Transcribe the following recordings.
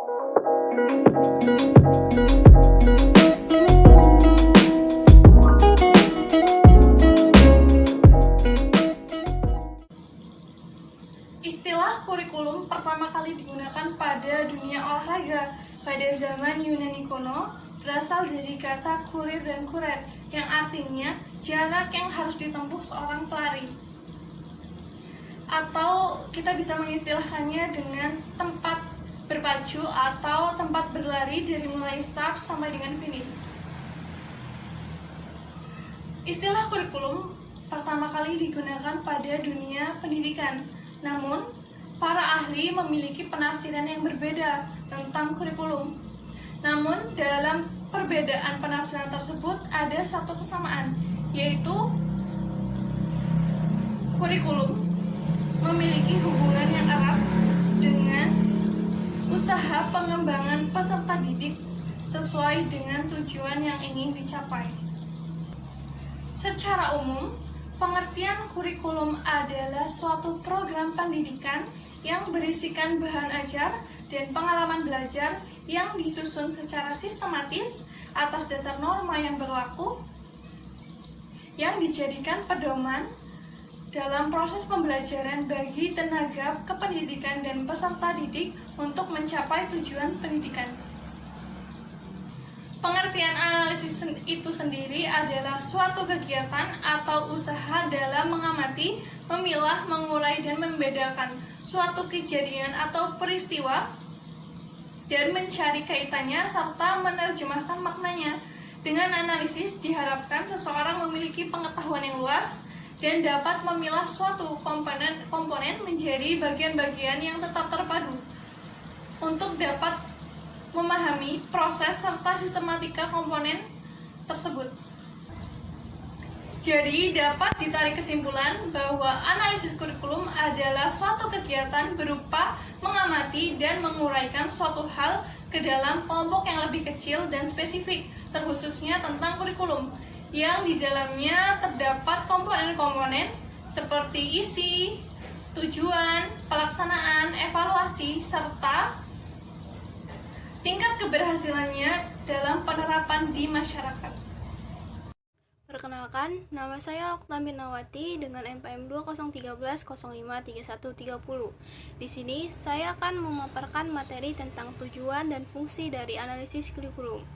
Istilah kurikulum pertama kali digunakan pada dunia olahraga pada zaman Yunani kuno, berasal dari kata kurir dan kurer yang artinya jarak yang harus ditempuh seorang pelari. Atau kita bisa mengistilahkannya dengan tempat berpacu atau tempat berlari dari mulai start sampai dengan finish. Istilah kurikulum pertama kali digunakan pada dunia pendidikan. Namun, para ahli memiliki penafsiran yang berbeda tentang kurikulum. Namun, dalam perbedaan penafsiran tersebut ada satu kesamaan, yaitu kurikulum memiliki hubungan yang erat dengan usaha pengembangan peserta didik sesuai dengan tujuan yang ingin dicapai. Secara umum, pengertian kurikulum adalah suatu program pendidikan yang berisikan bahan ajar dan pengalaman belajar yang disusun secara sistematis atas dasar norma yang berlaku, yang dijadikan pedoman dalam proses pembelajaran bagi tenaga kependidikan dan peserta didik untuk mencapai tujuan pendidikan. Pengertian analisis itu sendiri adalah suatu kegiatan atau usaha dalam mengamati, memilah, mengurai, dan membedakan suatu kejadian atau peristiwa dan mencari kaitannya serta menerjemahkan maknanya. Dengan analisis diharapkan seseorang memiliki pengetahuan yang luas dan dapat memilah suatu komponen menjadi bagian-bagian yang tetap terpadu untuk dapat memahami proses serta sistematika komponen tersebut. Jadi dapat ditarik kesimpulan bahwa analisis kurikulum adalah suatu kegiatan berupa mengamati dan menguraikan suatu hal ke dalam kelompok yang lebih kecil dan spesifik, terkhususnya tentang kurikulum, yang di dalamnya terdapat komponen-komponen seperti isi, tujuan, pelaksanaan, evaluasi, serta tingkat keberhasilannya dalam penerapan di masyarakat. Perkenalkan, nama saya Oktamin Nawati dengan NPM 2013053130. Di sini saya akan memaparkan materi tentang tujuan dan fungsi dari analisis kurikulum.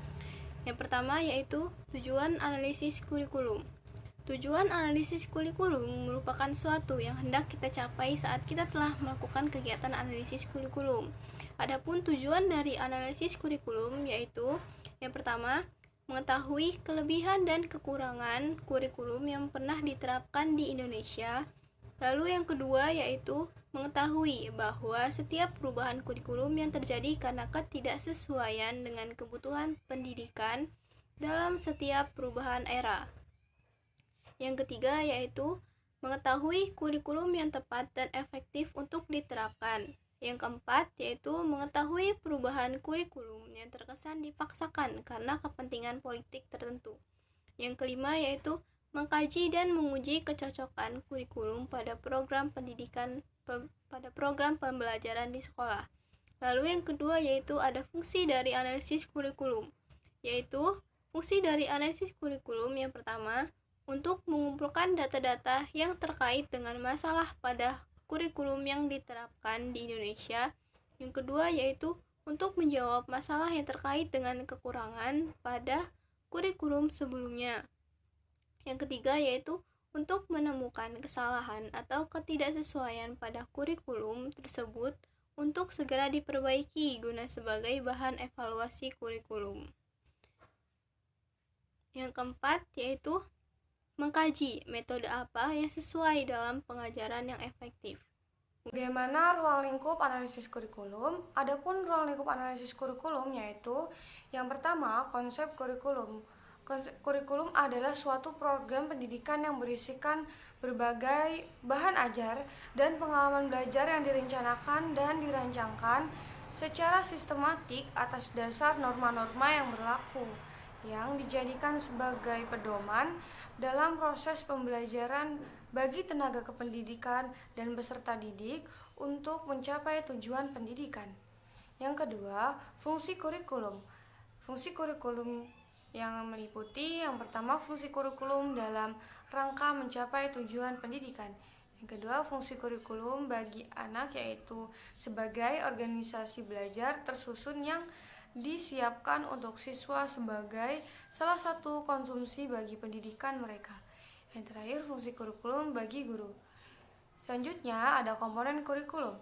Yang pertama yaitu tujuan analisis kurikulum. Tujuan analisis kurikulum merupakan suatu yang hendak kita capai saat kita telah melakukan kegiatan analisis kurikulum. Adapun tujuan dari analisis kurikulum yaitu yang pertama, mengetahui kelebihan dan kekurangan kurikulum yang pernah diterapkan di Indonesia. Lalu yang kedua yaitu mengetahui bahwa setiap perubahan kurikulum yang terjadi karena ketidaksesuaian dengan kebutuhan pendidikan dalam setiap perubahan era. Yang ketiga yaitu mengetahui kurikulum yang tepat dan efektif untuk diterapkan. Yang keempat yaitu mengetahui perubahan kurikulum yang terkesan dipaksakan karena kepentingan politik tertentu. Yang kelima yaitu mengkaji dan menguji kecocokan kurikulum pada program pendidikan pada program pembelajaran di sekolah. Lalu yang kedua yaitu ada fungsi dari analisis kurikulum, yaitu fungsi dari analisis kurikulum yang pertama untuk mengumpulkan data-data yang terkait dengan masalah pada kurikulum yang diterapkan di Indonesia. Yang kedua yaitu untuk menjawab masalah yang terkait dengan kekurangan pada kurikulum sebelumnya. Yang ketiga yaitu untuk menemukan kesalahan atau ketidaksesuaian pada kurikulum tersebut untuk segera diperbaiki guna sebagai bahan evaluasi kurikulum. Yang keempat yaitu mengkaji metode apa yang sesuai dalam pengajaran yang efektif. Bagaimana ruang lingkup analisis kurikulum? Adapun ruang lingkup analisis kurikulum yaitu yang pertama, konsep kurikulum. Konsep kurikulum adalah suatu program pendidikan yang berisikan berbagai bahan ajar dan pengalaman belajar yang direncanakan dan dirancangkan secara sistematik atas dasar norma-norma yang berlaku, yang dijadikan sebagai pedoman dalam proses pembelajaran bagi tenaga kependidikan dan peserta didik untuk mencapai tujuan pendidikan. Yang kedua, fungsi kurikulum. Fungsi kurikulum yang meliputi yang pertama fungsi kurikulum dalam rangka mencapai tujuan pendidikan. Yang kedua, fungsi kurikulum bagi anak yaitu sebagai organisasi belajar tersusun yang disiapkan untuk siswa sebagai salah satu konsumsi bagi pendidikan mereka. Yang terakhir, fungsi kurikulum bagi guru. Selanjutnya ada komponen kurikulum,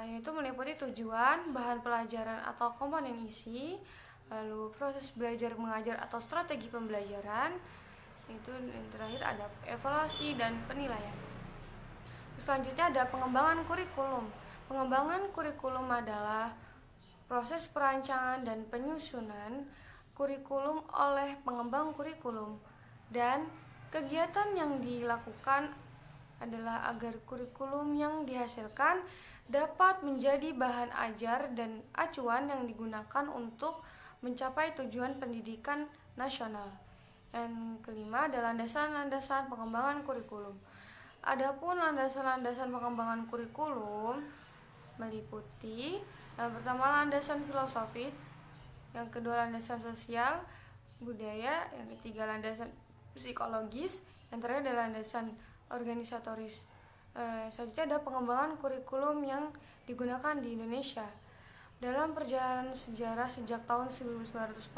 yaitu meliputi tujuan, bahan pelajaran atau komponen isi, lalu proses belajar mengajar atau strategi pembelajaran, itu yang terakhir ada evaluasi dan penilaian. Selanjutnya ada pengembangan kurikulum. Pengembangan kurikulum adalah proses perancangan dan penyusunan kurikulum oleh pengembang kurikulum, dan kegiatan yang dilakukan adalah agar kurikulum yang dihasilkan dapat menjadi bahan ajar dan acuan yang digunakan untuk mencapai tujuan pendidikan nasional. Yang kelima adalah landasan-landasan pengembangan kurikulum. Adapun landasan-landasan pengembangan kurikulum meliputi yang pertama landasan filosofis, yang kedua landasan sosial budaya, yang ketiga landasan psikologis, yang terakhir adalah landasan organisatoris. Selanjutnya ada pengembangan kurikulum yang digunakan di Indonesia. Dalam perjalanan sejarah sejak tahun 1945,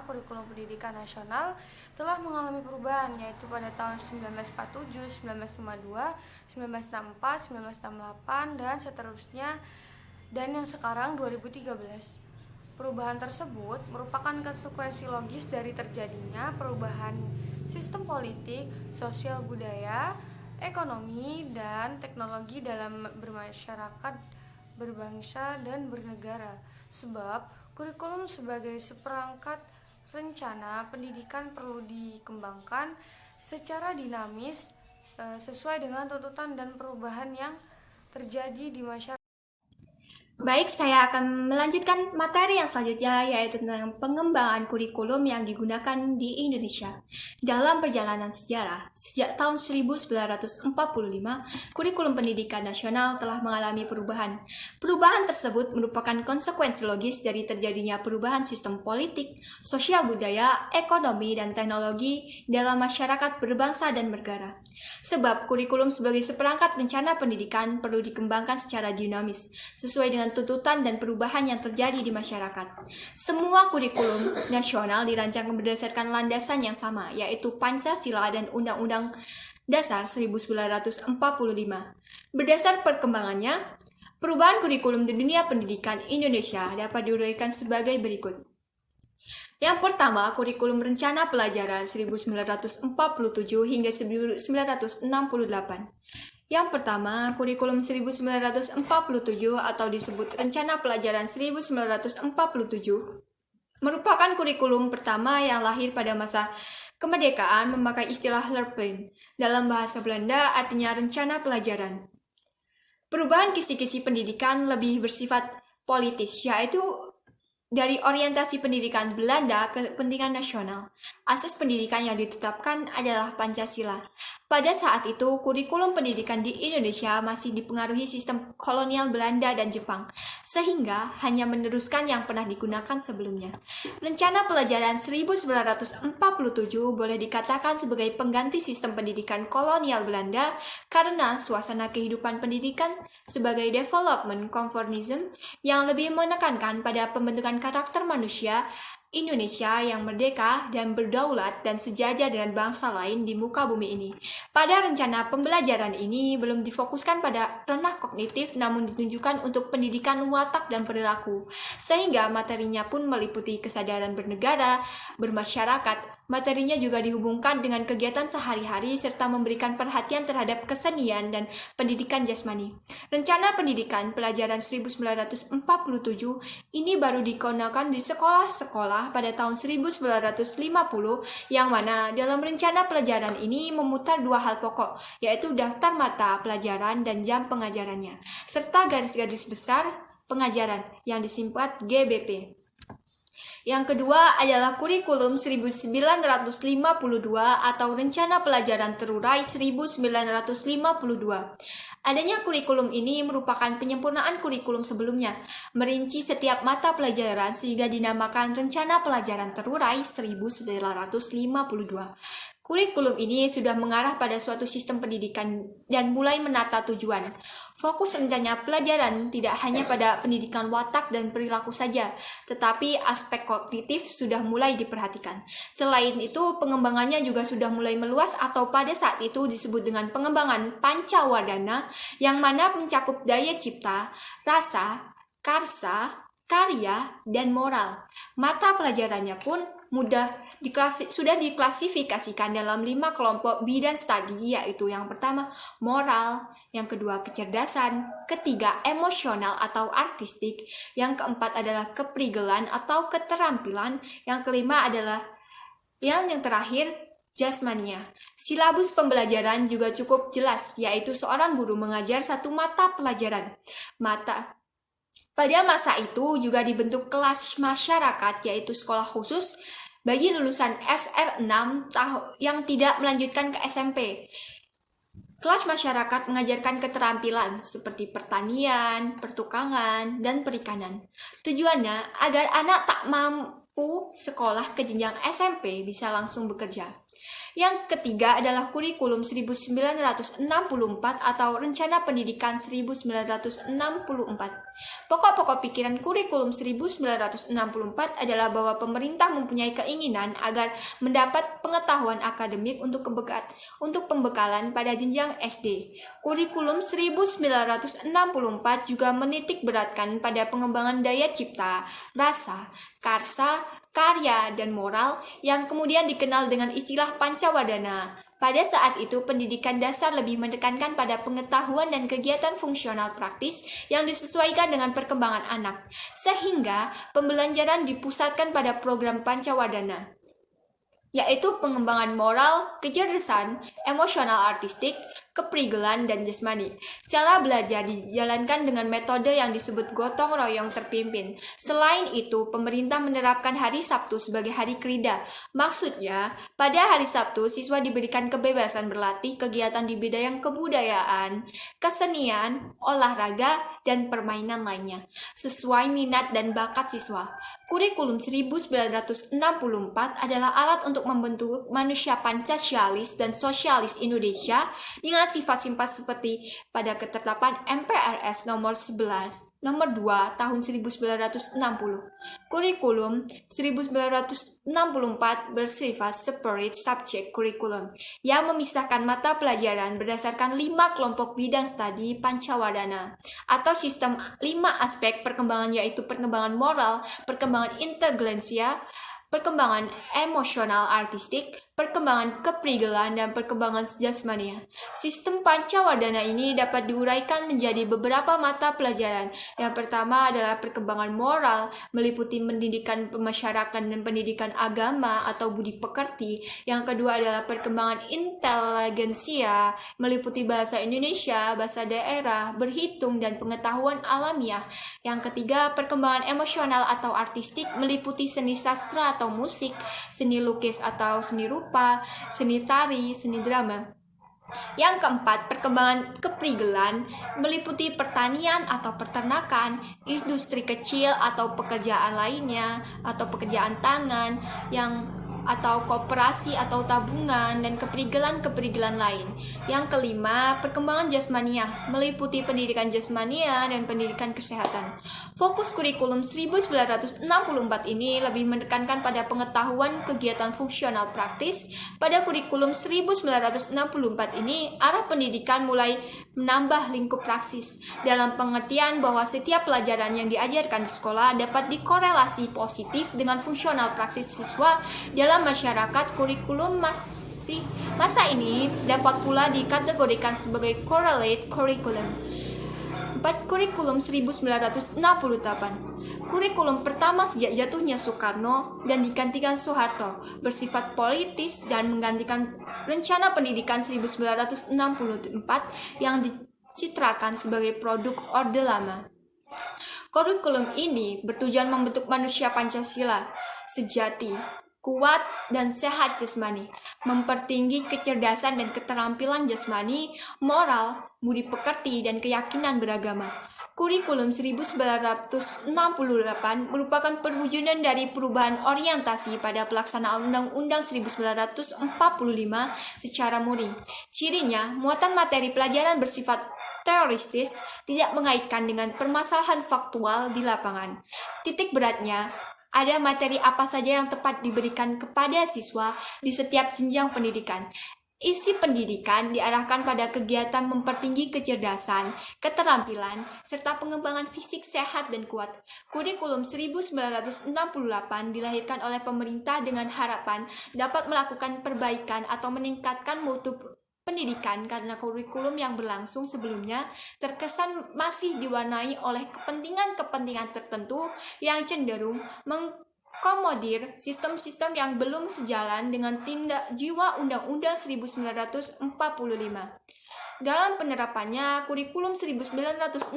kurikulum pendidikan nasional telah mengalami perubahan, yaitu pada tahun 1947, 1952, 1964, 1968, dan seterusnya, dan yang sekarang 2013. Perubahan tersebut merupakan konsekuensi logis dari terjadinya perubahan sistem politik, sosial budaya, ekonomi, dan teknologi dalam bermasyarakat, berbangsa, dan bernegara. Sebab kurikulum sebagai seperangkat rencana pendidikan perlu dikembangkan secara dinamis sesuai dengan tuntutan dan perubahan yang terjadi di masyarakat. Baik, saya akan melanjutkan materi yang selanjutnya, yaitu tentang pengembangan kurikulum yang digunakan di Indonesia. Dalam perjalanan sejarah, sejak tahun 1945, kurikulum pendidikan nasional telah mengalami perubahan. Perubahan tersebut merupakan konsekuensi logis dari terjadinya perubahan sistem politik, sosial budaya, ekonomi, dan teknologi dalam masyarakat berbangsa dan bernegara. Sebab kurikulum sebagai seperangkat rencana pendidikan perlu dikembangkan secara dinamis, sesuai dengan tuntutan dan perubahan yang terjadi di masyarakat. Semua kurikulum nasional dirancang berdasarkan landasan yang sama, yaitu Pancasila dan Undang-Undang Dasar 1945. Berdasar perkembangannya, perubahan kurikulum di dunia pendidikan Indonesia dapat diuraikan sebagai berikut. Yang pertama, kurikulum rencana pelajaran 1947 hingga 1968. Yang pertama, kurikulum 1947 atau disebut Rencana Pelajaran 1947 merupakan kurikulum pertama yang lahir pada masa kemerdekaan memakai istilah Leerplan. Dalam bahasa Belanda artinya rencana pelajaran. Perubahan kisi-kisi pendidikan lebih bersifat politis, yaitu dari orientasi pendidikan Belanda ke kepentingan nasional. Asas pendidikan yang ditetapkan adalah Pancasila. Pada saat itu, kurikulum pendidikan di Indonesia masih dipengaruhi sistem kolonial Belanda dan Jepang, sehingga hanya meneruskan yang pernah digunakan sebelumnya. Rencana Pelajaran 1947 boleh dikatakan sebagai pengganti sistem pendidikan kolonial Belanda karena suasana kehidupan pendidikan sebagai development conformism yang lebih menekankan pada pembentukan karakter manusia Indonesia yang merdeka dan berdaulat dan sejajar dengan bangsa lain di muka bumi ini. Pada rencana pembelajaran ini belum difokuskan pada ranah kognitif, namun ditunjukkan untuk pendidikan watak dan perilaku, sehingga materinya pun meliputi kesadaran bernegara, bermasyarakat. Materinya juga dihubungkan dengan kegiatan sehari-hari serta memberikan perhatian terhadap kesenian dan pendidikan jasmani. Rencana pendidikan pelajaran 1947 ini baru digunakan di sekolah-sekolah pada tahun 1950, yang mana dalam rencana pelajaran ini memutar dua hal pokok, yaitu daftar mata pelajaran dan jam pengajarannya, serta garis-garis besar pengajaran yang disingkat GBP. Yang kedua adalah kurikulum 1952 atau Rencana Pelajaran Terurai 1952. Adanya kurikulum ini merupakan penyempurnaan kurikulum sebelumnya, merinci setiap mata pelajaran sehingga dinamakan Rencana Pelajaran Terurai 1952. Kurikulum ini sudah mengarah pada suatu sistem pendidikan dan mulai menata tujuan. Fokus rencana pelajaran tidak hanya pada pendidikan watak dan perilaku saja, tetapi aspek kognitif sudah mulai diperhatikan. Selain itu, pengembangannya juga sudah mulai meluas atau pada saat itu disebut dengan pengembangan pancawadana, yang mana mencakup daya cipta, rasa, karsa, karya, dan moral. Mata pelajarannya pun sudah diklasifikasikan dalam 5 kelompok bidang studi, yaitu yang pertama moral, yang kedua kecerdasan, ketiga emosional atau artistik, yang keempat adalah keprigelan atau keterampilan, yang kelima adalah yang terakhir jasmania. Silabus pembelajaran juga cukup jelas, yaitu seorang guru mengajar satu mata pelajaran. Pada masa itu juga dibentuk kelas masyarakat, yaitu sekolah khusus bagi lulusan SR6 yang tidak melanjutkan ke SMP. Kelas masyarakat mengajarkan keterampilan seperti pertanian, pertukangan, dan perikanan. Tujuannya agar anak tak mampu sekolah ke jenjang SMP bisa langsung bekerja. Yang ketiga adalah kurikulum 1964 atau Rencana Pendidikan 1964. Pokok-pokok pikiran kurikulum 1964 adalah bahwa pemerintah mempunyai keinginan agar mendapat pengetahuan akademik untuk pembekalan pada jenjang SD. Kurikulum 1964 juga menitik beratkan pada pengembangan daya cipta, rasa, karsa, karya, dan moral yang kemudian dikenal dengan istilah pancawadana. Pada saat itu, pendidikan dasar lebih menekankan pada pengetahuan dan kegiatan fungsional praktis yang disesuaikan dengan perkembangan anak, sehingga pembelajaran dipusatkan pada program pancawadana, yaitu pengembangan moral, kecerdasan, emosional artistik, keprigelan, dan jasmani. Cara belajar dijalankan dengan metode yang disebut gotong royong terpimpin. Selain itu, pemerintah menerapkan hari Sabtu sebagai hari krida. Maksudnya, pada hari Sabtu, siswa diberikan kebebasan berlatih kegiatan di bidang kebudayaan, kesenian, olahraga, dan permainan lainnya, sesuai minat dan bakat siswa. Kurikulum 1964 adalah alat untuk membentuk manusia Pancasyalis dan Sosialis Indonesia dengan sifat-sifat seperti pada ketetapan MPRS nomor 2 tahun 1960. Kurikulum 1964 bersifat separate subject curriculum yang memisahkan mata pelajaran berdasarkan 5 kelompok bidang studi pancawadana atau sistem 5 aspek perkembangan, yaitu perkembangan moral, perkembangan intelijensia, perkembangan emosional artistik, perkembangan keprigelan, dan perkembangan jasmania. Sistem pancawadana ini dapat diuraikan menjadi beberapa mata pelajaran. Yang pertama adalah perkembangan moral, meliputi pendidikan pemasyarakatan dan pendidikan agama atau budi pekerti. Yang kedua adalah perkembangan intelijensia, meliputi bahasa Indonesia, bahasa daerah, berhitung, dan pengetahuan alamiah. Yang ketiga, perkembangan emosional atau artistik, meliputi seni sastra atau musik, seni lukis atau seni rupa, seni tari, seni drama. Yang keempat, perkembangan keprigelan, meliputi pertanian atau peternakan, industri kecil atau pekerjaan lainnya, atau pekerjaan tangan, atau koperasi atau tabungan, dan keprigelan lain. Yang kelima, perkembangan jasmania, meliputi pendidikan jasmania dan pendidikan kesehatan. Fokus kurikulum 1964 ini lebih menekankan pada pengetahuan kegiatan fungsional praktis. Pada kurikulum 1964 ini, arah pendidikan mulai menambah lingkup praksis, dalam pengertian bahwa setiap pelajaran yang diajarkan di sekolah dapat dikorelasi positif dengan fungsional praksis siswa dalam masyarakat. Kurikulum masa ini dapat pula dikategorikan sebagai correlate curriculum. 4. Kurikulum 1968. Kurikulum pertama sejak jatuhnya Soekarno dan digantikan Soeharto, bersifat politis dan menggantikan Rencana Pendidikan 1964 yang dicitrakan sebagai produk Orde Lama. Kurikulum ini bertujuan membentuk manusia Pancasila sejati kuat dan sehat jasmani, mempertinggi kecerdasan dan keterampilan jasmani, moral, budi pekerti, dan keyakinan beragama. Kurikulum 1968 merupakan perwujudan dari perubahan orientasi pada pelaksanaan Undang-Undang 1945 secara murni. Cirinya, muatan materi pelajaran bersifat teoristis, tidak mengaitkan dengan permasalahan faktual di lapangan. Titik beratnya, ada materi apa saja yang tepat diberikan kepada siswa di setiap jenjang pendidikan. Isi pendidikan diarahkan pada kegiatan mempertinggi kecerdasan, keterampilan, serta pengembangan fisik sehat dan kuat. Kurikulum 1968 dilahirkan oleh pemerintah dengan harapan dapat melakukan perbaikan atau meningkatkan mutu pendidikan karena kurikulum yang berlangsung sebelumnya terkesan masih diwarnai oleh kepentingan-kepentingan tertentu yang cenderung mengakomodir sistem-sistem yang belum sejalan dengan tindak jiwa Undang-Undang 1945. Dalam penerapannya, kurikulum 1968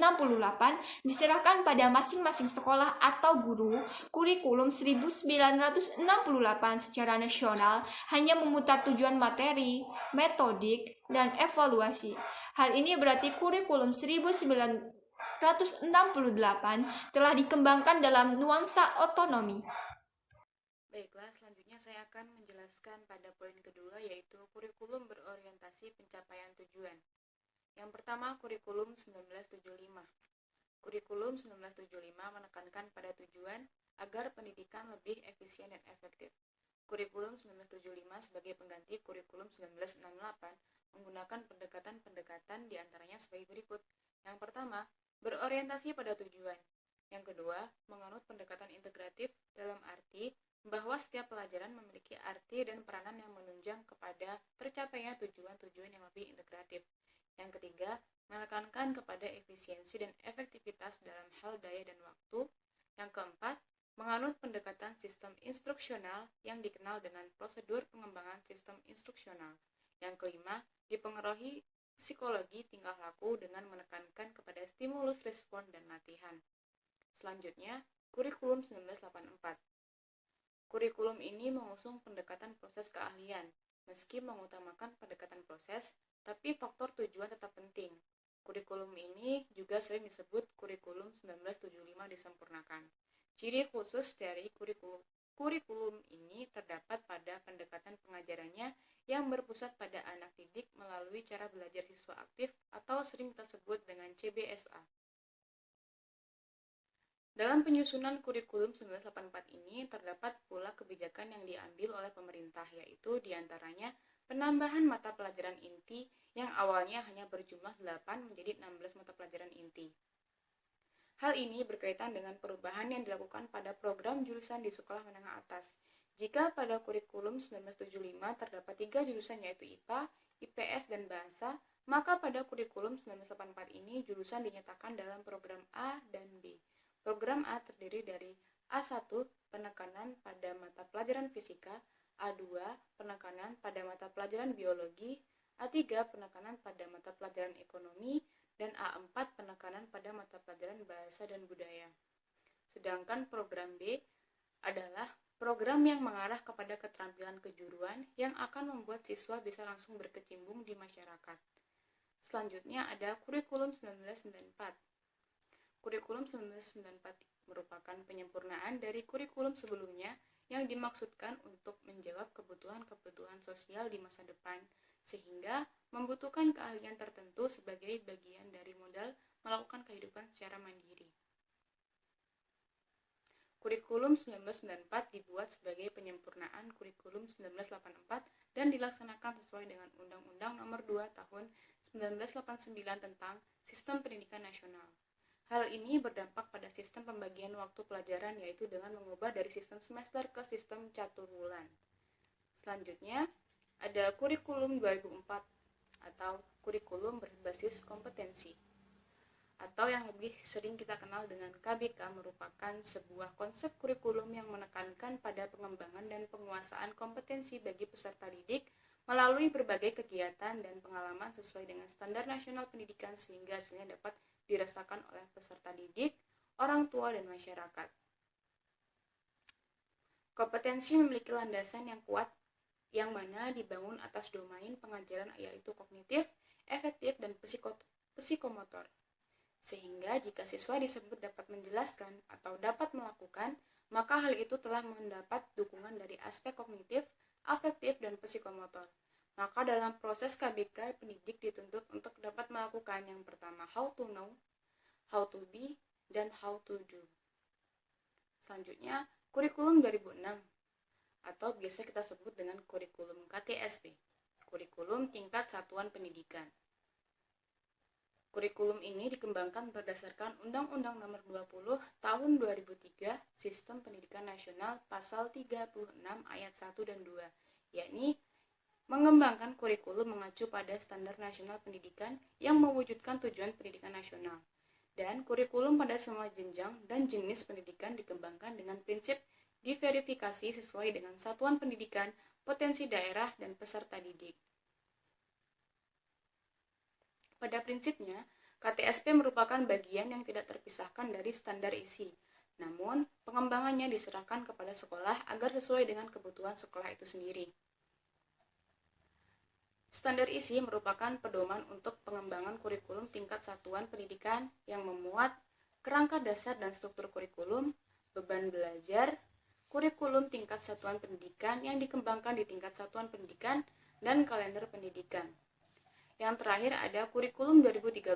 diserahkan pada masing-masing sekolah atau guru. Kurikulum 1968 secara nasional hanya memutar tujuan materi, metodik, dan evaluasi. Hal ini berarti kurikulum 1968 telah dikembangkan dalam nuansa otonomi. Baiklah, selanjutnya saya akan menjelaskan pada poin kedua, yaitu kurikulum berorientasi pencapaian tujuan. Yang pertama, kurikulum 1975. Kurikulum 1975 menekankan pada tujuan agar pendidikan lebih efisien dan efektif. Kurikulum 1975 sebagai pengganti kurikulum 1968 menggunakan pendekatan-pendekatan diantaranya sebagai berikut. Yang pertama, berorientasi pada tujuan. Yang kedua, menganut pendekatan integratif dalam arti bahwa setiap pelajaran memiliki arti dan peranan yang menunjang kepada tercapainya tujuan-tujuan yang lebih integratif. Yang ketiga, menekankan kepada efisiensi dan efektivitas dalam hal daya dan waktu. Yang keempat, menganut pendekatan sistem instruksional yang dikenal dengan prosedur pengembangan sistem instruksional. Yang kelima, dipengaruhi psikologi tingkah laku dengan menekankan kepada stimulus respon dan latihan. Selanjutnya, kurikulum 1984. Kurikulum ini mengusung pendekatan proses keahlian. Meski mengutamakan pendekatan proses, tapi faktor tujuan tetap penting. Kurikulum ini juga sering disebut kurikulum 1975 disempurnakan. Ciri khusus dari kurikulum ini terdapat pada pendekatan pengajarannya yang berpusat pada anak didik melalui cara belajar siswa aktif atau sering disebut dengan CBSA. Dalam penyusunan kurikulum 1984 ini terdapat pula kebijakan yang diambil oleh pemerintah, yaitu diantaranya penambahan mata pelajaran inti yang awalnya hanya berjumlah 8 menjadi 16 mata pelajaran inti. Hal ini berkaitan dengan perubahan yang dilakukan pada program jurusan di sekolah menengah atas. Jika pada kurikulum 1975 terdapat 3 jurusan yaitu IPA, IPS, dan Bahasa, maka pada kurikulum 1984 ini jurusan dinyatakan dalam program A dan B. Program A terdiri dari A1 penekanan pada mata pelajaran fisika, A2 penekanan pada mata pelajaran biologi, A3 penekanan pada mata pelajaran ekonomi, dan A4 penekanan pada mata pelajaran bahasa dan budaya. Sedangkan program B adalah program yang mengarah kepada keterampilan kejuruan yang akan membuat siswa bisa langsung berkecimpung di masyarakat. Selanjutnya ada kurikulum 1994. Kurikulum 1994 merupakan penyempurnaan dari kurikulum sebelumnya yang dimaksudkan untuk menjawab kebutuhan-kebutuhan sosial di masa depan, sehingga membutuhkan keahlian tertentu sebagai bagian dari modal melakukan kehidupan secara mandiri. Kurikulum 1994 dibuat sebagai penyempurnaan kurikulum 1984 dan dilaksanakan sesuai dengan Undang-Undang Nomor 2 Tahun 1989 tentang Sistem Pendidikan Nasional. Hal ini berdampak pada sistem pembagian waktu pelajaran, yaitu dengan mengubah dari sistem semester ke sistem catur bulan. Selanjutnya, ada kurikulum 2004 atau kurikulum berbasis kompetensi, atau yang lebih sering kita kenal dengan KBK, merupakan sebuah konsep kurikulum yang menekankan pada pengembangan dan penguasaan kompetensi bagi peserta didik melalui berbagai kegiatan dan pengalaman sesuai dengan standar nasional pendidikan sehingga hasilnya dapat dirasakan oleh peserta didik, orang tua, dan masyarakat. Kompetensi memiliki landasan yang kuat yang mana dibangun atas domain pengajaran yaitu kognitif, efektif, dan psikomotor. Sehingga jika siswa disebut dapat menjelaskan atau dapat melakukan, maka hal itu telah mendapat dukungan dari aspek kognitif, afektif, dan psikomotor. Maka dalam proses KBK, pendidik dituntut untuk dapat melakukan yang pertama how to know, how to be, dan how to do. Selanjutnya, kurikulum 2006 atau biasa kita sebut dengan kurikulum KTSP, kurikulum tingkat satuan pendidikan. Kurikulum ini dikembangkan berdasarkan Undang-Undang Nomor 20 Tahun 2003 Sistem Pendidikan Nasional Pasal 36 Ayat 1 dan 2, yakni mengembangkan kurikulum mengacu pada standar nasional pendidikan yang mewujudkan tujuan pendidikan nasional. Dan kurikulum pada semua jenjang dan jenis pendidikan dikembangkan dengan prinsip diverifikasi sesuai dengan satuan pendidikan, potensi daerah, dan peserta didik. Pada prinsipnya, KTSP merupakan bagian yang tidak terpisahkan dari standar isi. Namun, pengembangannya diserahkan kepada sekolah agar sesuai dengan kebutuhan sekolah itu sendiri. Standar isi merupakan pedoman untuk pengembangan kurikulum tingkat satuan pendidikan yang memuat kerangka dasar dan struktur kurikulum, beban belajar, kurikulum tingkat satuan pendidikan yang dikembangkan di tingkat satuan pendidikan, dan kalender pendidikan. Yang terakhir ada kurikulum 2013.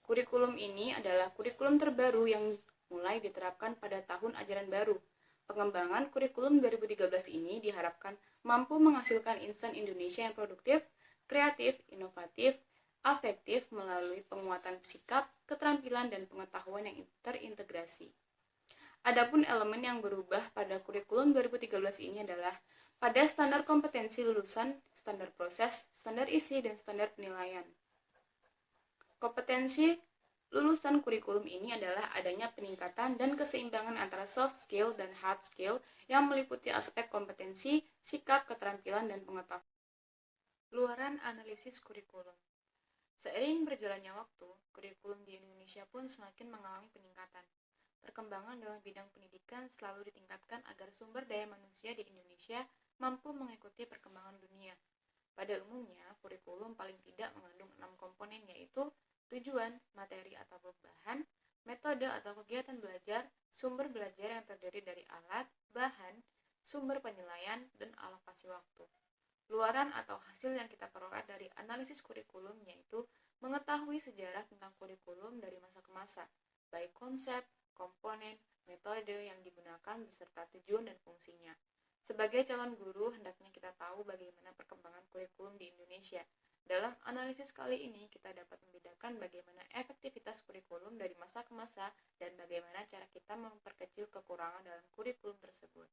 Kurikulum ini adalah kurikulum terbaru yang mulai diterapkan pada tahun ajaran baru. Pengembangan kurikulum 2013 ini diharapkan mampu menghasilkan insan Indonesia yang produktif, kreatif, inovatif, afektif melalui penguatan sikap, keterampilan, dan pengetahuan yang terintegrasi. Adapun elemen yang berubah pada kurikulum 2013 ini adalah pada standar kompetensi lulusan, standar proses, standar isi, dan standar penilaian. Kompetensi lulusan kurikulum ini adalah adanya peningkatan dan keseimbangan antara soft skill dan hard skill yang meliputi aspek kompetensi, sikap, keterampilan, dan pengetahuan. Luaran analisis kurikulum. Seiring berjalannya waktu, kurikulum di Indonesia pun semakin mengalami peningkatan. Perkembangan dalam bidang pendidikan selalu ditingkatkan agar sumber daya manusia di Indonesia mampu mengikuti perkembangan dunia. Pada umumnya, kurikulum paling tidak mengandung 6 komponen yaitu tujuan, materi atau bahan, metode atau kegiatan belajar, sumber belajar yang terdiri dari alat, bahan, sumber penilaian, dan alokasi waktu. Luaran atau hasil yang kita peroleh dari analisis kurikulum yaitu mengetahui sejarah tentang kurikulum dari masa ke masa, baik konsep, komponen, metode yang digunakan beserta tujuan dan fungsinya. Sebagai calon guru, hendaknya kita tahu bagaimana perkembangan kurikulum di Indonesia. Dalam analisis kali ini, kita dapat membedakan bagaimana efektivitas kurikulum dari masa ke masa dan bagaimana cara kita memperkecil kekurangan dalam kurikulum tersebut.